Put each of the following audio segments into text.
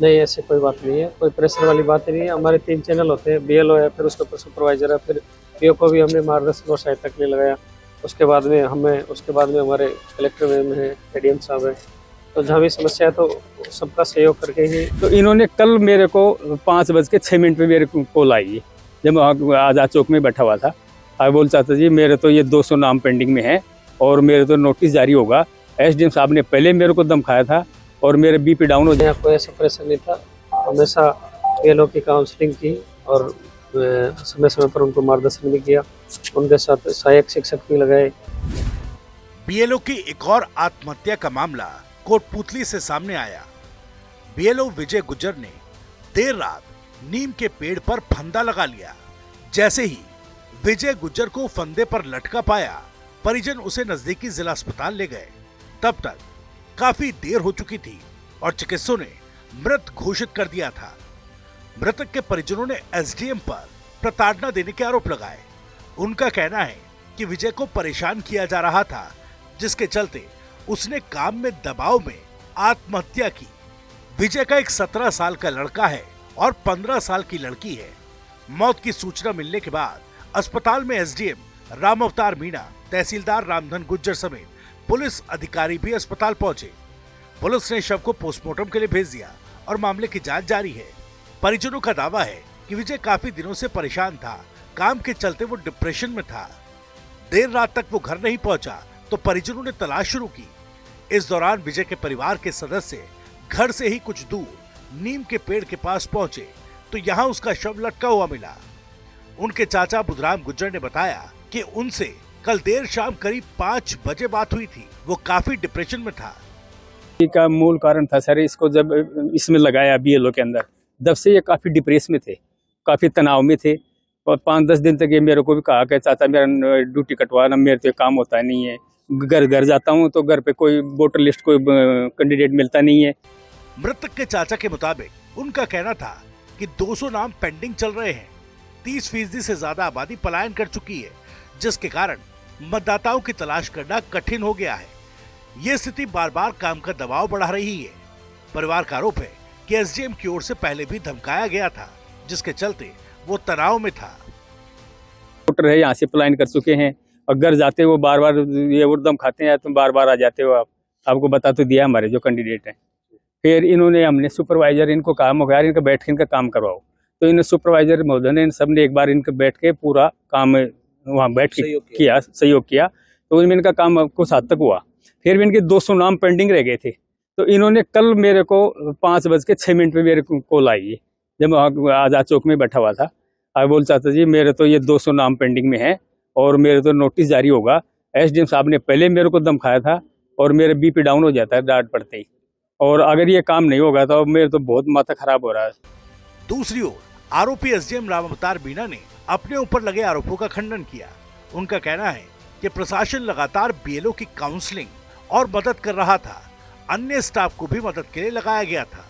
नहीं, ऐसी कोई बात नहीं है, कोई प्रेशर वाली बात ही नहीं है। हमारे 3 चैनल होते हैं, बीएलओ है, फिर उसके ऊपर सुपरवाइज़र है, फिर पीओ को भी हमने मार्गदर्शन और सहायता के लिए लगाया। उसके बाद में हमारे कलेक्टर मैम हैं, एडीएम साहब हैं, तो जहाँ भी समस्या है तो सबका सहयोग करके ही। तो इन्होंने कल मेरे को 5:06 पे मेरे को कॉल आई, जब मैं आज़ाद चौक में बैठा हुआ था। आई बोल चाचा जी, मेरे तो ये 200 नाम पेंडिंग में है और मेरे तो नोटिस जारी होगा। एसडीएम साहब ने पहले मेरे को दम खाया था और मेरे बीपी डाउन हो जाए। कोई ऐसा प्रेशर नहीं था, हमेशा बीएलओ की काउंसलिंग की और समय समय पर उनको मार्गदर्शन भी किया, उनके साथ सहायक शिक्षक भी लगाए। बीएलओ की एक और आत्महत्या का मामला कोटपूतली से सामने आया। बीएलओ विजय गुज्जर ने देर रात नीम के पेड़ पर फंदा लगा लिया। जैसे ही विजय गुज्जर को फंदे पर लटका पाया, परिजन उसे नजदीकी जिला अस्पताल ले गए। तब तक काफी देर हो चुकी थी और चिकित्सकों ने मृत घोषित कर दिया था। मृतक के परिजनों ने एसडीएम पर प्रताड़ना देने के आरोप लगाए। उनका कहना है कि विजय को परेशान किया जा रहा था, जिसके चलते उसने काम में दबाव में आत्महत्या की। विजय का एक 17 साल का लड़का है और 15 साल की लड़की है। मौत की सूचना मिलने के बाद अस्पताल में एसडीएम राम अवतार मीणा, तहसीलदार रामधन गुज्जर समेत पुलिस अधिकारी भी अस्पताल पहुंचे। पुलिस ने शव को पोस्टमार्टम के लिए भेज दिया और मामले की जांच जारी है। परिजनों का दावा है कि विजय काफी दिनों से परेशान था, काम के चलते वो डिप्रेशन में था। देर रात तक वो घर नहीं पहुंचा तो परिजनों ने तलाश शुरू की। इस दौरान विजय के परिवार के सदस्य घर से ही कुछ दूर नीम के पेड़ के पास पहुंचे तो यहाँ उसका शव लटका हुआ मिला। उनके चाचा बुधराम गुज्जर ने बताया कि उनसे कल देर शाम करीब 5 बजे बात हुई थी। वो काफी डिप्रेशन में था। का मूल कारण था सर, इसको जब इसमें लगाया बीएलओ के अंदर, तब से ये काफी डिप्रेस में थे, काफी तनाव में थे और 5-10 दिन तक ये मेरे को भी कहा कि चाचा मेरा ड्यूटी कटवाना, मेरे तो काम होता नहीं है। घर जाता हूँ तो घर पे कोई वोटर लिस्ट, कोई कैंडिडेट मिलता नहीं है। मृतक के चाचा के मुताबिक उनका कहना था कि 200 नाम पेंडिंग चल रहे हैं। 30% से ज्यादा आबादी पलायन कर चुकी है, जिसके कारण मतदाताओं की तलाश करना कठिन हो गया है। ये स्थिति बार बार काम का दबाव बढ़ा रही है। परिवार का आरोप है कि एसडीएम की ओर से पहले भी धमकाया गया था, जिसके चलते वो तनाव में था। वोटर है यहाँ से पलायन कर चुके हैं और घर जाते वो बार बार ये वोट दम खाते हैं, तुम बार बार आ जाते हो, आपको बता तो दिया हमारे जो कैंडिडेट हैं। फिर हमने सुपरवाइजर इनको कहा यार इनका बैठ के इनका काम करवाओ, तो इन्हें सुपरवाइजर महोदय ने सबने एक बार इनके बैठ के पूरा काम वहाँ बैठ के सहयोग किया, तो इनमें इनका काम कुछ हद तक हुआ। फिर भी इनके 200 नाम पेंडिंग रह गए थे, तो इन्होंने कल मेरे को 5:06 पे मेरे को कॉल आई, जब मैं आज़ाद चौक में बैठा हुआ था। आई बोल चाचा जी, मेरे तो ये 200 नाम पेंडिंग में है और मेरे तो नोटिस जारी होगा। एसडीएम साहब ने पहले मेरे को दम खाया था और मेरे बीपी डाउन हो जाता है डांट पड़ते ही, और अगर ये काम नहीं होगा तो मेरे तो बहुत माथा खराब हो रहा है। दूसरी ओर आरोपी एसडीएम राम अवतार मीणा ने अपने ऊपर लगे आरोपों का खंडन किया। उनका कहना है कि प्रशासन लगातार बीएलओ की काउंसलिंग और मदद कर रहा था, अन्य स्टाफ को भी मदद के लिए लगाया गया था।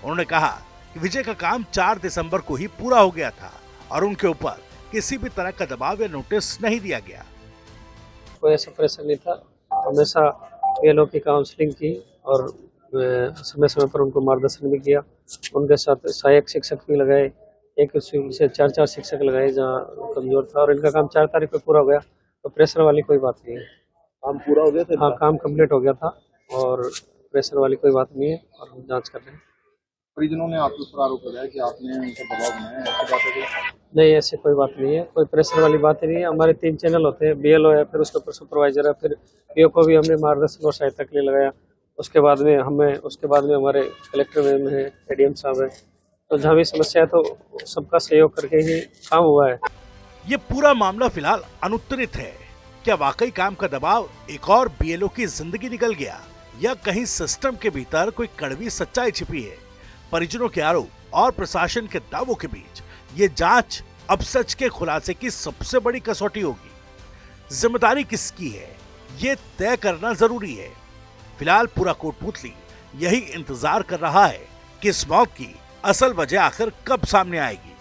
उन्होंने कहा कि विजय का काम 4 दिसंबर को ही पूरा हो गया था और उनके ऊपर किसी भी तरह का दबाव या नोटिस नहीं दिया गया। कोई ऐसा प्रेशर नहीं था, हमेशा बीएलओ की काउंसलिंग की और समय समय पर उनको मार्गदर्शन भी किया, उनके साथ सहायक शिक्षक भी लगाए। एक से 4 शिक्षक लगाए जहाँ कमजोर था, और इनका काम 4 तारीख को पूरा हो गया, तो प्रेशर वाली कोई बात नहीं है। काम पूरा हो गया था? हाँ, काम कंप्लीट हो गया था और प्रेशर वाली कोई बात नहीं है और हम जांच कर रहे हैं। परिजनों ने आपके ऊपर आरोप लगाया कि आपने उनका दबाव बनाया, ऐसी बात है? नहीं, ऐसी कोई बात नहीं है, कोई प्रेशर वाली बात ही नहीं है। हमारे 3 चैनल होते हैं, बीएलओ है, फिर उसके ऊपर सुपरवाइजर है, फिर पीओ को भी हमने मार्गदर्शन और सहायता के लिए लगाया। उसके बाद में हमारे कलेक्टर मैम हैं, एडीएम साहब हैं, तो जहाँ भी समस्या है तो सबका सहयोग करके ही काम हुआ है। ये पूरा मामला फिलहाल अनुत्तरित है। क्या वाकई काम का दबाव एक और बीएलओ की जिंदगी निकल गया, या कहीं सिस्टम के भीतर कोई कड़वी सच्चाई छिपी है? परिजनों के आरोप और प्रशासन के दावों के बीच ये जांच अब सच के खुलासे की सबसे बड़ी कसौटी होगी। जिम्मेदारी किसकी है, ये तय करना जरूरी है। फिलहाल पूरा कोटपूतली यही इंतजार कर रहा है कि इस मौत की असल वजह आखिर कब सामने आएगी।